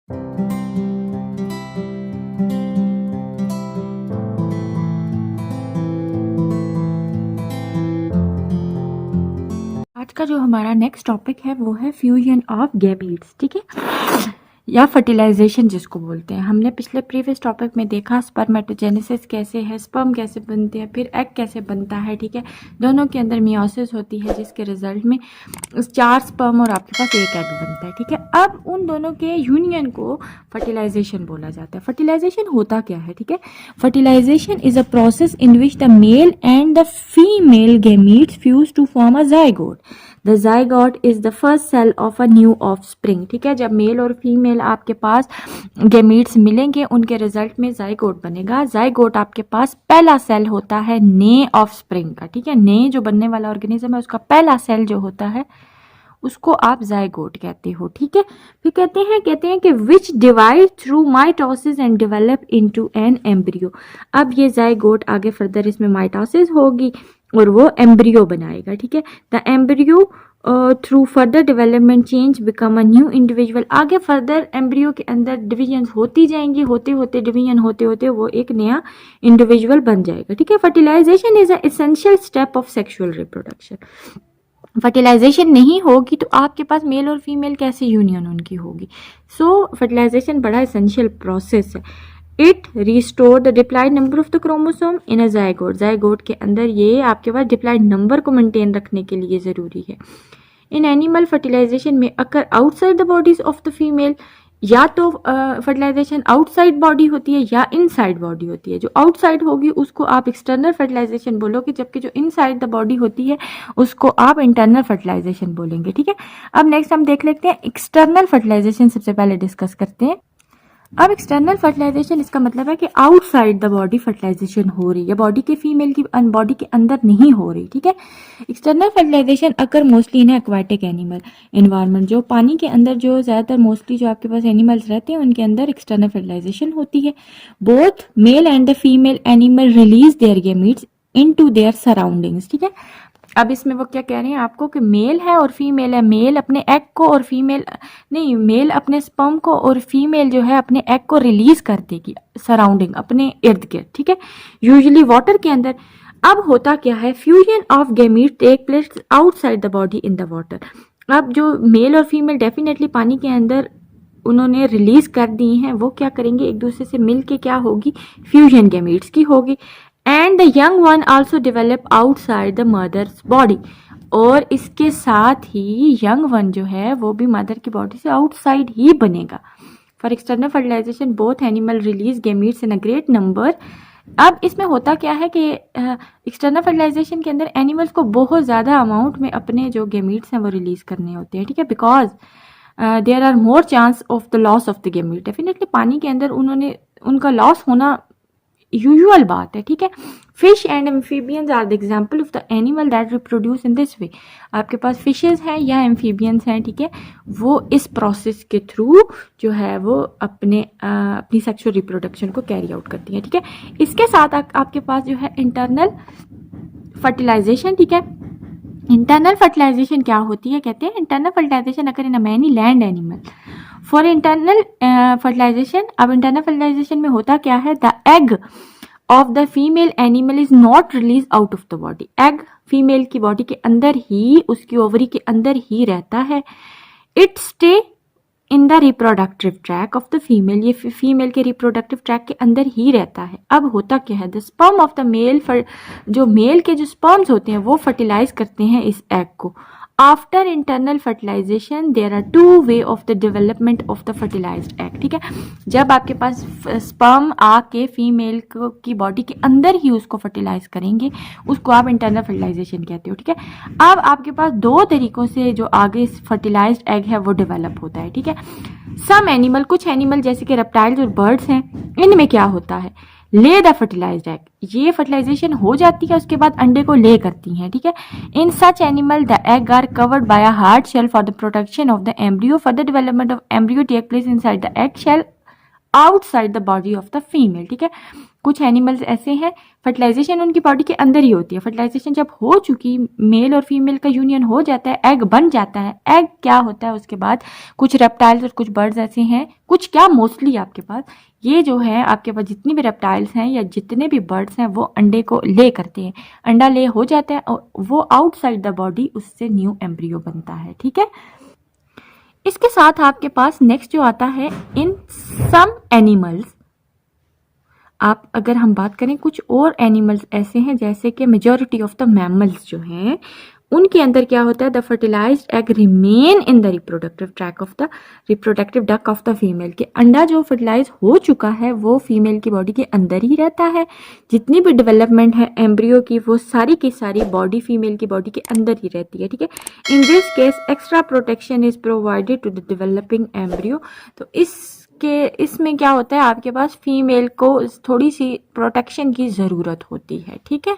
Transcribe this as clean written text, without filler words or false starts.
आज का जो हमारा नेक्स्ट टॉपिक है वो है फ्यूजन ऑफ गैमीट्स, ठीक है, या फर्टिलाइजेशन जिसको बोलते हैं। हमने पिछले प्रीवियस टॉपिक में देखा स्पर्मेटोजेनेसिस कैसे है, स्पर्म कैसे बनते हैं, फिर एग कैसे बनता है, ठीक है। दोनों के अंदर मियोसिस होती है जिसके रिजल्ट में 4 स्पर्म और आपके पास 1 एग बनता है, ठीक है। अब उन दोनों के यूनियन को फर्टिलाइजेशन बोला जाता है। फर्टिलाइजेशन होता क्या है, ठीक है। Fertilisation is a process in which the male and the female gametes fuse to form a zygote. The zygote is the first cell of a new offspring, ठीक है। जब मेल और फीमेल आपके पास गैमीट्स मिलेंगे उनके रिजल्ट में zygote बनेगा। Zygote आपके पास पहला सेल होता है नए ऑफस्प्रिंग का, ठीक है। नए जो बनने वाला ऑर्गेनिज्म है उसका पहला सेल जो होता है उसको आप जाइगोट कहते हो, ठीक है। फिर कहते हैं कि विच divide through mitosis and develop into an embryo. अब ये जाइगोट आगे फर्दर इसमें माइटोसिस होगी और वो एम्ब्रियो बनाएगा, ठीक है। The embryo through further development change become a new individual. आगे फर्दर एम्ब्रियो के अंदर डिविजन होती जाएंगी, होते होते डिवीजन होते होते वो एक नया इंडिविजुअल बन जाएगा, ठीक है। Fertilisation is a essential step of sexual reproduction. Fertilization नहीं होगी तो आपके पास मेल और फीमेल कैसे यूनियन उनकी होगी। सो फर्टिलाइजेशन बड़ा एसेंशियल प्रोसेस है। It restore the diploid number of the chromosome in a zygote. Zygote के अंदर ये आपके पास डिप्लॉयड नंबर को मेंटेन रखने के लिए जरूरी है। इन एनिमल फर्टिलाइजेशन में occur outside the bodies of the female, या तो फर्टिलाइजेशन आउटसाइड बॉडी होती है या इनसाइड बॉडी होती है। जो आउटसाइड होगी उसको आप एक्सटर्नल फर्टिलाइजेशन बोलोगे, जबकि जो इनसाइड द बॉडी होती है उसको आप इंटरनल फर्टिलाइजेशन बोलेंगे, ठीक है। अब नेक्स्ट हम देख लेते हैं एक्सटर्नल फर्टिलाइजेशन, सबसे पहले डिस्कस करते हैं। अब एक्सटर्नल फर्टिलाइजेशन इसका मतलब है कि आउटसाइड द बॉडी फर्टिलाइजेशन हो रही है, बॉडी के फीमेल की बॉडी के अंदर नहीं हो रही, ठीक है। External fertilisation occur mostly in aquatic animal environment. जो पानी के अंदर जो ज़्यादातर मोस्टली जो आपके पास एनिमल्स रहते हैं उनके अंदर एक्सटर्नल फर्टिलाइजेशन होती है। Both male and the female animal release there gametes into their surroundings, ठीक है। अब इसमें वो क्या कह रहे हैं आपको कि मेल है और फीमेल है। मेल अपने एग को और फीमेल नहीं, मेल अपने स्पर्म को और फीमेल जो है अपने एग को रिलीज कर देगी सराउंडिंग, अपने इर्द गिर्द, ठीक है, यूजुअली वाटर के अंदर। अब होता क्या है, fusion of gamete take place outside the body in the water. अब जो मेल और फीमेल डेफिनेटली पानी के अंदर उन्होंने रिलीज कर दी हैं, वो क्या करेंगे, एक दूसरे से मिल के क्या होगी, फ्यूजन गैमीट्स की होगी। And the young one also develop outside the mother's body. और इसके साथ ही यंग वन जो है वो भी मदर की बॉडी से आउटसाइड ही बनेगा। For external fertilisation both animal release gametes in a great number. अब इसमें होता क्या है कि एक्सटर्नल फर्टिलाइजेशन के अंदर एनिमल्स को बहुत ज़्यादा अमाउंट में अपने जो गैमीट्स हैं वो रिलीज करने होते हैं, ठीक है, because there are more chance of the loss of the gamete. Definitely पानी के अंदर उनका लॉस होना यूजुअल बात है, ठीक है। Fish and amphibians are the example of the animal that reproduce in this way. आपके पास फिशेज हैं या एम्फीबियंस हैं, ठीक है, वो इस प्रोसेस के थ्रू जो है वो अपनी सेक्सुअल रिप्रोडक्शन को कैरी आउट करती है, ठीक है। इसके साथ आपके पास जो है इंटरनल फर्टिलाइजेशन, ठीक है। इंटरनल फर्टिलाइजेशन क्या होती है, कहते हैं इंटरनल फर्टिलाइजेशन अगर in many land animal for internal fertilisation. अब इंटरनल फर्टिलाइजेशन में होता क्या है, the egg of the female animal is not release out of the body. Egg female की बॉडी के अंदर ही, उसकी ओवरी के अंदर ही रहता है। It stay in the reproductive tract of the female. ये फीमेल के रिप्रोडक्टिव ट्रैक के अंदर ही रहता है। अब होता क्या है, the sperm of the male, जो मेल के जो स्पर्म्स होते हैं वो फर्टिलाइज करते हैं इस एग को। After internal fertilisation there are 2 way of the development of the fertilised egg, ठीक है। जब आपके पास स्पर्म आके फीमेल की बॉडी के अंदर ही उसको फर्टिलाइज करेंगे, उसको आप इंटरनल फर्टिलाइजेशन कहते हो, ठीक है। अब आपके पास 2 तरीकों से जो आगे फर्टिलाइज्ड एग है वो डेवलप होता है, ठीक है। सम एनिमल, कुछ एनिमल जैसे कि रेप्टाइल्स और बर्ड्स हैं, इनमें क्या होता है, ले द फर्टिलाइज्ड एग, ये फर्टिलाइजेशन हो जाती है, उसके बाद अंडे को ले करती हैं, ठीक है। In such animal the egg are covered by a hard shell for the protection of the embryo. Further development of embryo take place inside the egg shell outside the body of the female, ठीक है। कुछ animals ऐसे हैं fertilisation उनकी body के अंदर ही होती है। फर्टिलाइजेशन जब हो चुकी, मेल और फीमेल का यूनियन हो जाता है, एग बन जाता है। एग क्या होता है उसके बाद, कुछ रेप्टाइल्स और कुछ बर्ड्स ऐसे हैं, कुछ क्या मोस्टली आपके पास ये जो है, आपके पास जितनी भी रेप्टाइल्स हैं या जितने भी बर्ड्स हैं वो अंडे को ले करते हैं, अंडा ले हो जाता है और वो आउटसाइड द बॉडी उससे न्यू एम्ब्रियो बनता है, ठीक है। इसके साथ आपके पास नेक्स्ट जो आता है, इन सम एनिमल्स, आप अगर हम बात करें कुछ और एनिमल्स ऐसे हैं जैसे कि मेजॉरिटी ऑफ द मैमल्स जो हैं उनके अंदर क्या होता है, the fertilised egg remain in the reproductive tract of the reproductive duct of the female, के अंडा जो फर्टिलाइज हो चुका है वो फीमेल की बॉडी के अंदर ही रहता है। जितनी भी डेवलपमेंट है एम्ब्रियो की वो सारी की सारी बॉडी फीमेल की बॉडी के अंदर ही रहती है, ठीक है। In this case extra protection is provided to the developing embryo. तो इसमें क्या होता है, आपके पास फीमेल को थोड़ी सी प्रोटेक्शन की ज़रूरत होती है, ठीक है।